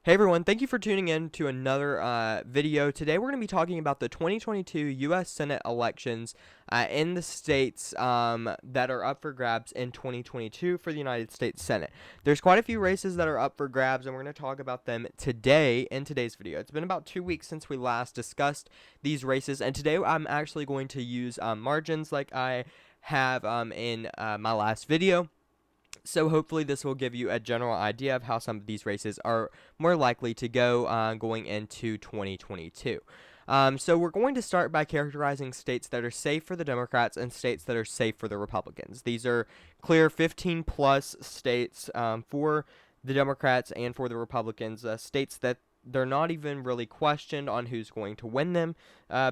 Hey everyone, thank you for tuning in to another video. Today we're going to be talking about the 2022 U.S. Senate elections in the states that are up for grabs in 2022 for the United States Senate. There's quite a few races that are up for grabs, and we're going to talk about them today in today's video. It's been about 2 weeks since we last discussed these races, and today I'm actually going to use margins like I have in my last video. So hopefully this will give you a general idea of how some of these races are more likely to go going into 2022. So we're going to start by characterizing states that are safe for the Democrats and states that are safe for the Republicans. These are clear 15 plus states for the Democrats and for the Republicans, states that they're not even really questioned on who's going to win them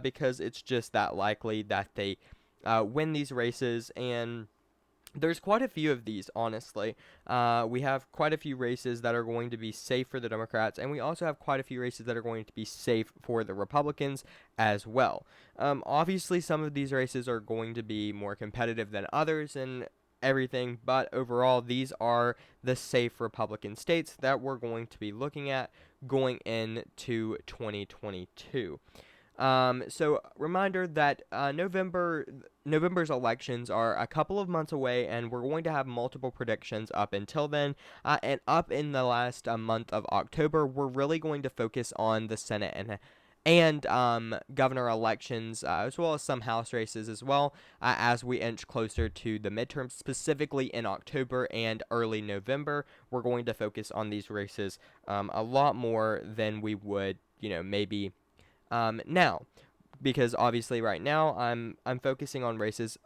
because it's just that likely that they win these races. And there's quite a few of these, honestly. We have quite a few races that are going to be safe for the Democrats, and we also have quite a few races that are going to be safe for the Republicans as well. Obviously, some of these races are going to be more competitive than others and everything, but overall, these are the safe Republican states that we're going to be looking at going into 2022. So reminder that November's elections are a couple of months away, and we're going to have multiple predictions up until then. And up in the last month of October, we're really going to focus on the Senate and governor elections, as well as some House races as well, as we inch closer to the midterms, specifically in October and early November. We're going to focus on these races a lot more than we would, maybe now, because obviously right now I'm focusing on races,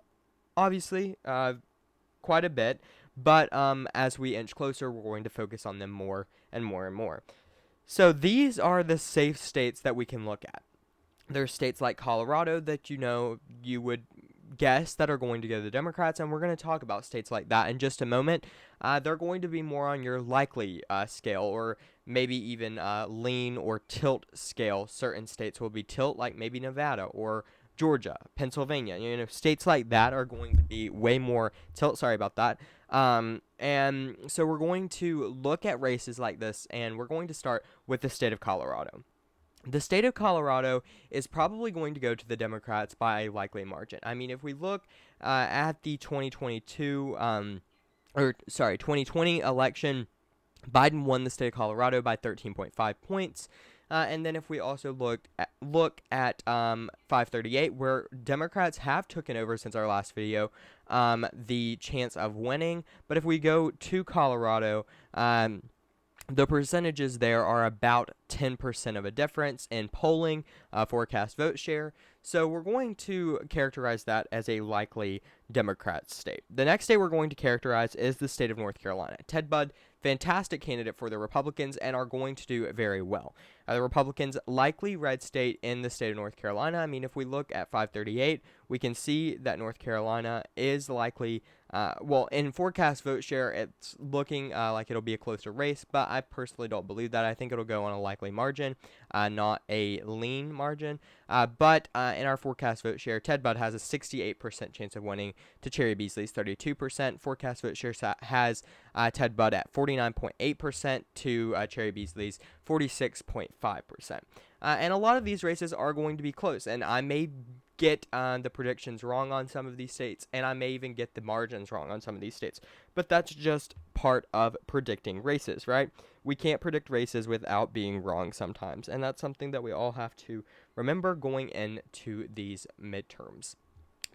obviously, quite a bit, but as we inch closer, we're going to focus on them more and more and more. So these are the safe states that we can look at. There's states like Colorado that you would guess that are going to go to the Democrats, and we're going to talk about states like that in just a moment. They're going to be more on your likely scale, or maybe even lean or tilt scale. Certain states will be tilt, like maybe Nevada or Georgia, Pennsylvania. States like that are going to be way more tilt. Sorry about that. And so we're going to look at races like this, and we're going to start with the state of Colorado. The state of Colorado is probably going to go to the Democrats by a likely margin. I mean, if we look at the 2020 election, Biden won the state of Colorado by 13.5 points. And then if we also look at FiveThirtyEight, where Democrats have taken over since our last video, the chance of winning. But if we go to Colorado, the percentages there are about 10% of a difference in polling, forecast vote share. So we're going to characterize that as a likely Democrat state. The next state we're going to characterize is the state of North Carolina. Ted Budd, fantastic candidate for the Republicans, and are going to do very well. The Republicans likely red state in the state of North Carolina. I mean, if we look at FiveThirtyEight, we can see that North Carolina is likely, in forecast vote share, it's looking like it'll be a closer race, but I personally don't believe that. I think it'll go on a likely margin, not a lean margin. But in our forecast vote share, Ted Budd has a 68% chance of winning to Cherry Beasley's 32%. Forecast vote share has Ted Budd at 49.8% to Cherry Beasley's 46.5%. And a lot of these races are going to be close, and I may get the predictions wrong on some of these states, and I may even get the margins wrong on some of these states. But that's just part of predicting races, right? We can't predict races without being wrong sometimes, and that's something that we all have to remember going into these midterms.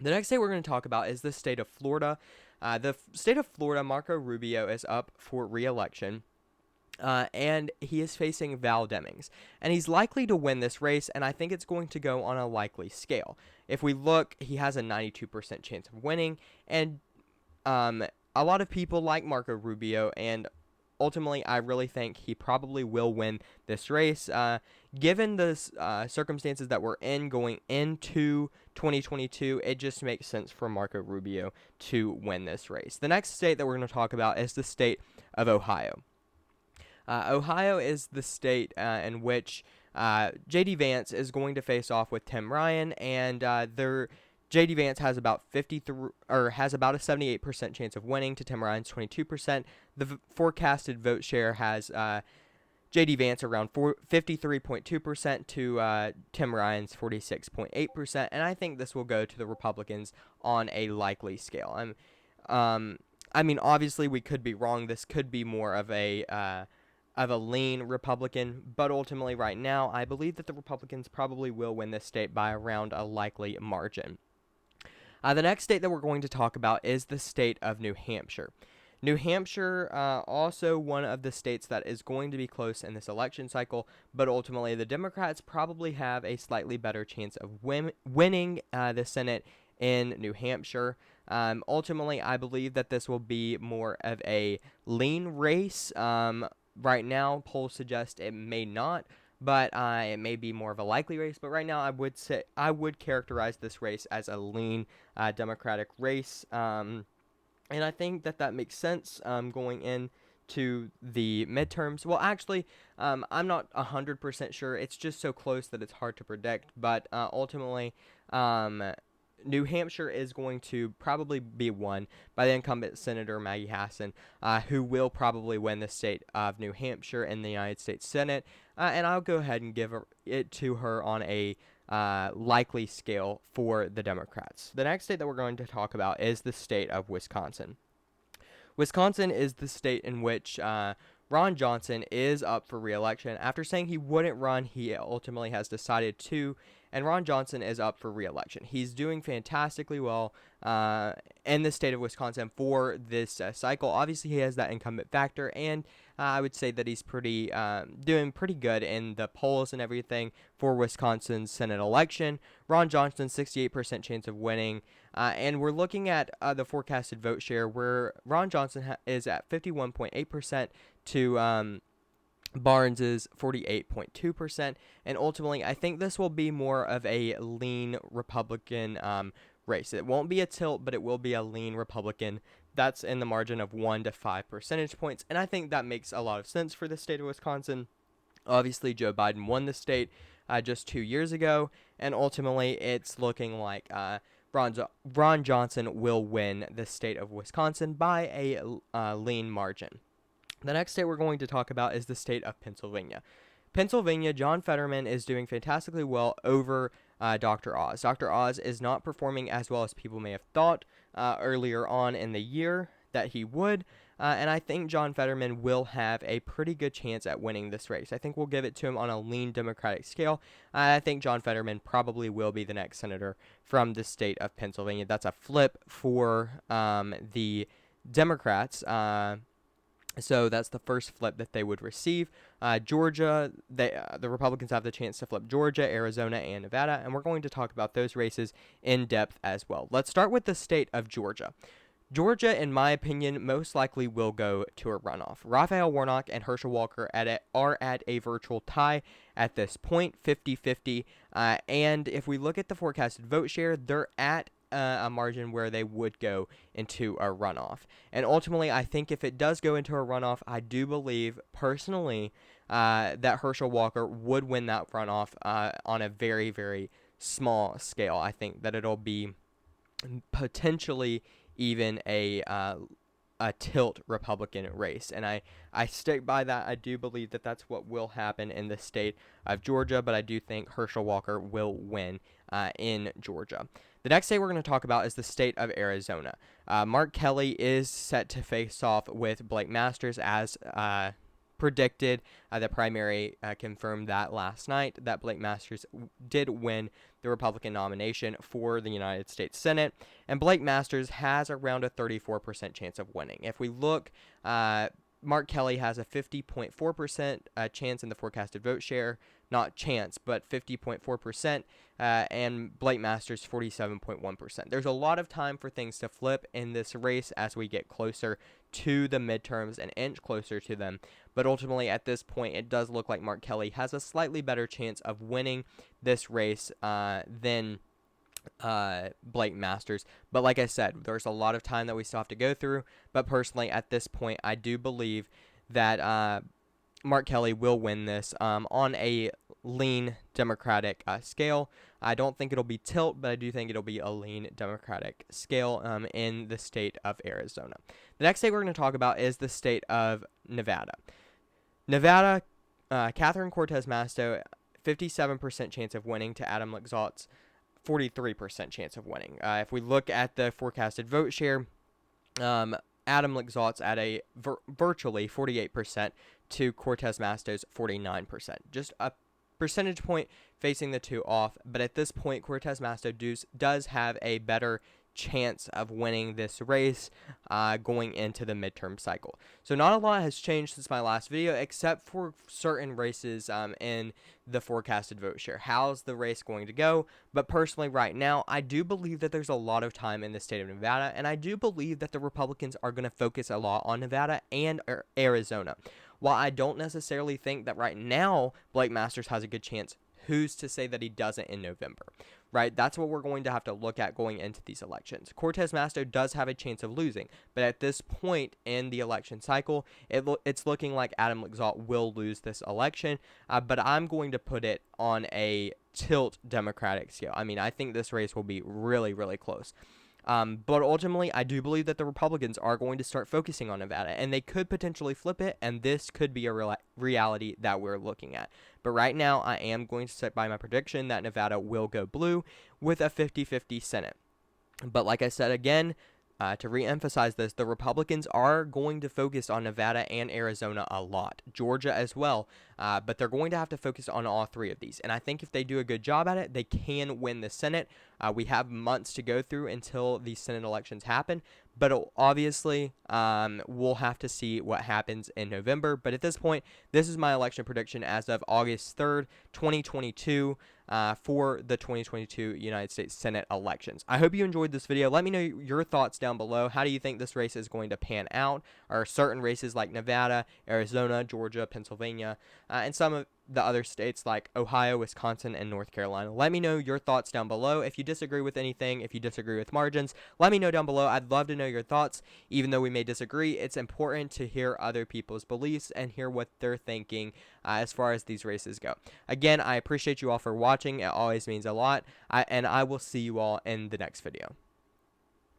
The next state we're going to talk about is the state of Florida. The state of Florida, Marco Rubio is up for re-election. And he is facing Val Demings, and he's likely to win this race, and I think it's going to go on a likely scale. If we look, he has a 92% chance of winning, and a lot of people like Marco Rubio, and ultimately I really think he probably will win this race. Given the circumstances that we're in going into 2022, it just makes sense for Marco Rubio to win this race. The next state that we're going to talk about is the state of Ohio. Ohio is the state in which J.D. Vance is going to face off with Tim Ryan, and J.D. Vance has about a 78% chance of winning to Tim Ryan's 22%. The forecasted vote share has J.D. Vance around 53.2% to Tim Ryan's 46.8%, and I think this will go to the Republicans on a likely scale. I mean, obviously we could be wrong. This could be more of a lean Republican, but ultimately right now I believe that the Republicans probably will win this state by around a likely margin. The next state that we're going to talk about is the state of New Hampshire. New Hampshire, also one of the states that is going to be close in this election cycle, but ultimately the Democrats probably have a slightly better chance of winning the Senate in New Hampshire. Ultimately, I believe that this will be more of a lean race. Right now, polls suggest it may not, but it may be more of a likely race. But right now, I would characterize this race as a lean Democratic race. And I think that makes sense going into the midterms. Well, actually, I'm not 100% sure. It's just so close that it's hard to predict. But ultimately, New Hampshire is going to probably be won by the incumbent Senator Maggie Hassan, who will probably win the state of New Hampshire in the United States Senate. And I'll go ahead and give it to her on a likely scale for the Democrats. The next state that we're going to talk about is the state of Wisconsin. Wisconsin is the state in which Ron Johnson is up for re-election. After saying he wouldn't run, he ultimately has decided to, and Ron Johnson is up for re-election. He's doing fantastically well in the state of Wisconsin for this cycle. Obviously, he has that incumbent factor, and I would say that he's doing pretty good in the polls and everything for Wisconsin's Senate election. Ron Johnson, 68% chance of winning, and we're looking at the forecasted vote share where Ron Johnson is at 51.8% to Barnes's 48.2%, and ultimately I think this will be more of a lean Republican race. It won't be a tilt, but it will be a lean Republican. That's in the margin of 1 to 5 percentage points, and I think that makes a lot of sense for the state of Wisconsin. Obviously, Joe Biden won the state just 2 years ago, and ultimately it's looking like Ron Johnson will win the state of Wisconsin by a lean margin. The next state we're going to talk about is the state of Pennsylvania. Pennsylvania, John Fetterman is doing fantastically well over Dr. Oz. Dr. Oz is not performing as well as people may have thought earlier on in the year that he would, and I think John Fetterman will have a pretty good chance at winning this race. I think we'll give it to him on a lean Democratic scale. I think John Fetterman probably will be the next senator from the state of Pennsylvania. That's a flip for the Democrats. So that's the first flip that they would receive. Georgia, the Republicans have the chance to flip Georgia, Arizona, and Nevada, and we're going to talk about those races in depth as well. Let's start with the state of Georgia. Georgia, in my opinion, most likely will go to a runoff. Raphael Warnock and Herschel Walker are at a virtual tie at this point, 50-50. And if we look at the forecasted vote share, they're at a margin where they would go into a runoff. And ultimately, I think if it does go into a runoff, I do believe personally that Herschel Walker would win that runoff on a very, very small scale. I think that it'll be potentially even a tilt Republican race. And I stick by that. I do believe that that's what will happen in the state of Georgia, but I do think Herschel Walker will win in Georgia. The next state we're going to talk about is the state of Arizona. Mark Kelly is set to face off with Blake Masters as predicted. The primary confirmed that last night that Blake Masters did win the Republican nomination for the United States Senate, and Blake Masters has around a 34% chance of winning. If we look, Mark Kelly has a 50.4% chance in the forecasted vote share, not chance, but 50.4%, and Blake Masters 47.1%. There's a lot of time for things to flip in this race as we get closer to the midterms and inch closer to them. But ultimately, at this point, it does look like Mark Kelly has a slightly better chance of winning this race than Blake Masters. But like I said, there's a lot of time that we still have to go through. But personally, at this point, I do believe that Mark Kelly will win this on a lean Democratic scale. I don't think it'll be tilt, but I do think it'll be a lean Democratic scale in the state of Arizona. The next state we're going to talk about is the state of Nevada. Nevada, Catherine Cortez Masto, 57% chance of winning to Adam Laxalt's 43% chance of winning. If we look at the forecasted vote share, Adam Laxalt's at a virtually 48% to Cortez Masto's 49%. Just a percentage point facing the two off, but at this point, Cortez Masto does have a better chance of winning this race going into the midterm cycle. So not a lot has changed since my last video, except for certain races in the forecasted vote share. How's the race going to go? But personally, right now, I do believe that there's a lot of time in the state of Nevada, and I do believe that the Republicans are going to focus a lot on Nevada and Arizona. While I don't necessarily think that right now Blake Masters has a good chance, who's to say that he doesn't in November, right? That's what we're going to have to look at going into these elections. Cortez Masto does have a chance of losing, but at this point in the election cycle, it's looking like Adam Laxalt will lose this election, but I'm going to put it on a tilt Democratic scale. I mean, I think this race will be really, really close. But ultimately, I do believe that the Republicans are going to start focusing on Nevada, and they could potentially flip it, and this could be a reality that we're looking at. But right now, I am going to stick by my prediction that Nevada will go blue with a 50-50 Senate. But like I said again, to re-emphasize this, the Republicans are going to focus on Nevada and Arizona a lot, Georgia as well, but they're going to have to focus on all three of these. And I think if they do a good job at it, they can win the Senate. We have months to go through until these Senate elections happen, but obviously we'll have to see what happens in November. But at this point, this is my election prediction as of August 3rd, 2022. For the 2022 United States Senate elections. I hope you enjoyed this video. Let me know your thoughts down below. How do you think this race is going to pan out? Are certain races like Nevada, Arizona, Georgia, Pennsylvania, and some of the other states like Ohio, Wisconsin, and North Carolina? Let me know your thoughts down below. If you disagree with anything, if you disagree with margins, let me know down below. I'd love to know your thoughts. Even though we may disagree, it's important to hear other people's beliefs and hear what they're thinking as far as these races go. Again, I appreciate you all for watching. It always means a lot, and I will see you all in the next video.